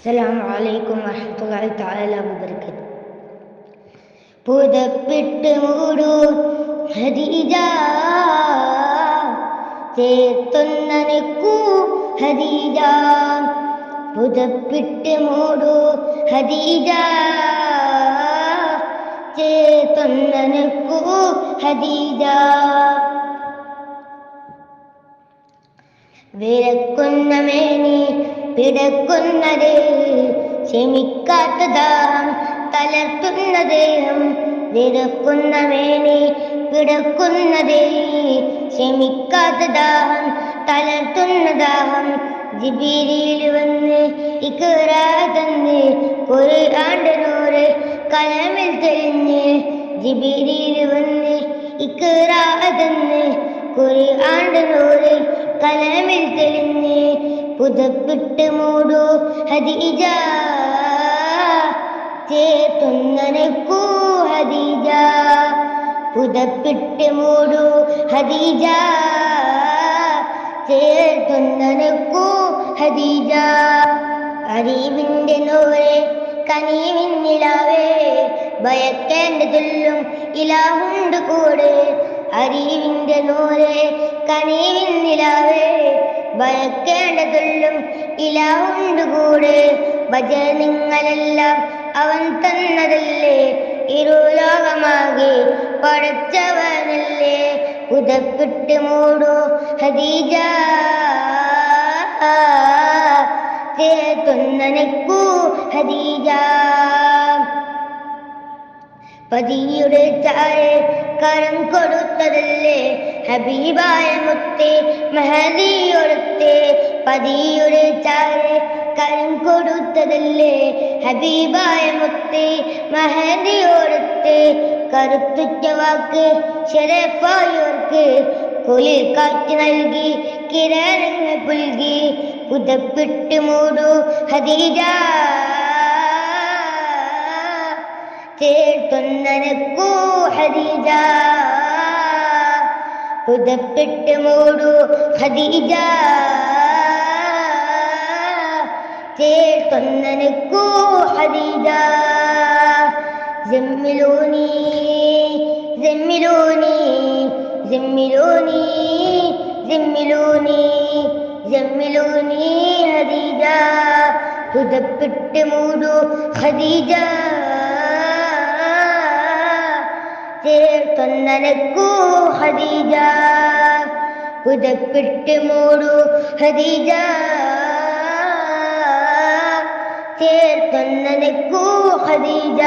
അസ്സലാമു അലൈക്കും വറഹ്മത്തുള്ളാഹി തആല വബറകാതുഹു. പുതപ്പിട്ട് മൂടൂ ഖദീജ, ചേർത്തൊന്നനക്കൂ ഖദീജ. പുതപ്പിട്ട് മൂടൂ ഖദീജ, ചേർത്തൊന്നനക്കൂ ഖദീജ. വിരക്കുന്ന മേനി പിടക്കുന്ന ദേഹം, ക്ഷമിക്കാത്ത ദാഹം തളർത്തുന്ന ദേഹം. വിരക്കുന്ന മേനി പിടക്കുന്ന ദേഹം, ക്ഷമിക്കാത്ത ദാഹം തളർത്തുന്ന ദാഹം. ജിബിരിയിൽ വന്ന് ഇഖ്റാ തന്ന് ഖുർആന്റെ നൂറ് കലമിൽ തെളിഞ്ഞ്. ജിബിരിയിൽ വന്ന് ഇഖ്റാ തന്ന് ഖുർആന്റെ നൂറ് കലമിൽ തെളിഞ്ഞ്. പുതപ്പിട്ട് മൂടൂ ഖദീജ, ചേർത്തൊന്നനക്കൂ ഖദീജ. പുതപ്പിട്ട് മൂടൂ ഖദീജ, ചേർത്തൊന്നനക്കൂ ഖദീജ. അറിവിന്റെ നൂറ് കനിവിന്നിലാവേ, ഭയക്കേണ്ടതുള്ളും ഇലാഹുണ്ട് കൂടെ. അറിവിന്റെ നൂറ് കനിവിന്നിലാവേ, ഭയക്കേണ്ടതുള്ളും ഇലാഹുണ്ട് കൂടെ. ഭജനങ്ങളെല്ലാം അവൻ തന്നതല്ലേ, ഇരുലോകമാകെ പടച്ചവനല്ലേ. പുതപ്പിട്ട് മൂടൂ ഖദീജ, ചേർത്തൊന്നനക്കൂ ഖദീജ. പതിയുടെ ചാരെ കരം കൊടുത്തതല്ലേ, ഹബീബായ മുത്തേ മഹദിയൊടുത്തേ. പതിയുടെ ചാരെ കരം കൊടുത്തതല്ലേ, ഹബീബായ മുത്തേ മഹദിയൊടുത്തേ. കരുത്തുറ്റ വാക്ക് ശരഫായോർക്ക്, കുളിർ കാറ്റ് നൽകി കിരണങ്ങൾ പുൽകി. പുതപ്പിട്ട് മൂടൂ ഖദീജ, ചേർത്തൊന്നനക്കൂ ഖദീജ. പുതപ്പിട്ട് മൂടൂ ഖദീജ, ചേർത്തൊന്നനക്കൂ ഖദീജ. ജമ്മിലൂനി ജമ്മിലൂനി ജമ്മിലൂനി ജമ്മിലൂനി ജമ്മിലൂനി ഖദീജ. പുതപ്പിട്ട് മൂടൂ ഖദീജ, ചേർത്തൊന്നനക്കൂ ഖദീജ. പുതപ്പിട്ട് മൂടൂ ഖദീജ, ചേർത്തൊന്നനക്കൂ ഖദീജ.